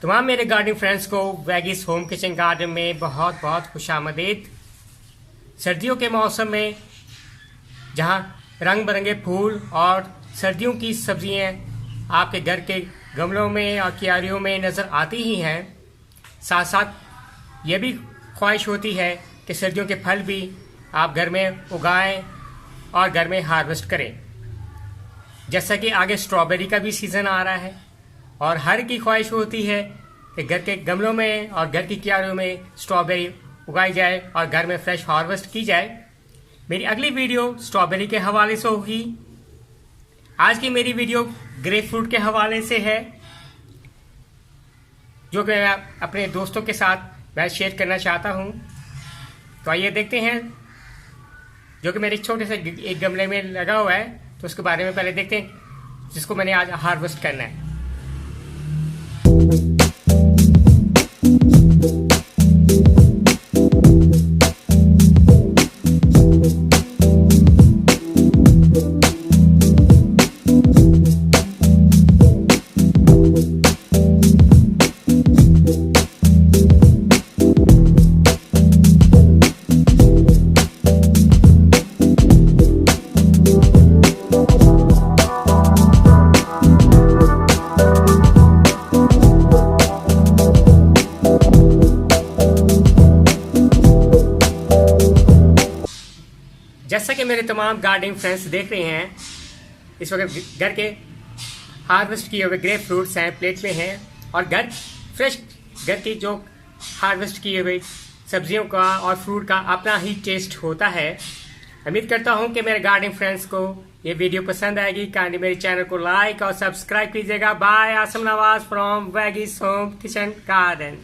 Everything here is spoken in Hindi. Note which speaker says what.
Speaker 1: तमाम मेरे गार्डनिंग फ्रेंड्स को वैगीज होम किचन गार्डन में बहुत बहुत खुशामदीद। सर्दियों के मौसम में जहां रंग बिरंगे फूल और सर्दियों की सब्जियां आपके घर के गमलों में और क्यारियों में नज़र आती ही हैं, साथ साथ ये भी ख्वाहिश होती है कि सर्दियों के फल भी आप घर में उगाएं और घर में हार्वेस्ट करें। जैसा कि आगे स्ट्रॉबेरी का भी सीज़न आ रहा है और हर की ख्वाहिश होती है कि घर के गमलों में और घर की क्यारियों में स्ट्रॉबेरी उगाई जाए और घर में फ्रेश हार्वेस्ट की जाए। मेरी अगली वीडियो स्ट्रॉबेरी के हवाले से होगी। आज की मेरी वीडियो ग्रेप फ्रूट के हवाले से है, जो कि मैं अपने दोस्तों के साथ मैं शेयर करना चाहता हूँ। तो आइए देखते हैं, जो कि मेरे छोटे से एक गमले में लगा हुआ है, तो उसके बारे में पहले देखते हैं, जिसको मैंने आज हार्वेस्ट करना है। जैसा कि मेरे तमाम गार्डनिंग फ्रेंड्स देख रहे हैं, इस वक्त घर के हार्वेस्ट किए हुए ग्रेप फ्रूट्स हैं, प्लेट में हैं, और फ्रेश घर की जो हार्वेस्ट किए हुए सब्जियों का और फ्रूट का अपना ही टेस्ट होता है। उम्मीद करता हूं कि मेरे गार्डनिंग फ्रेंड्स को ये वीडियो पसंद आएगी। काइंडली मेरे चैनल को लाइक और सब्सक्राइब कीजिएगा। Bye, Aasam Nawaz from veggies home kitchen garden.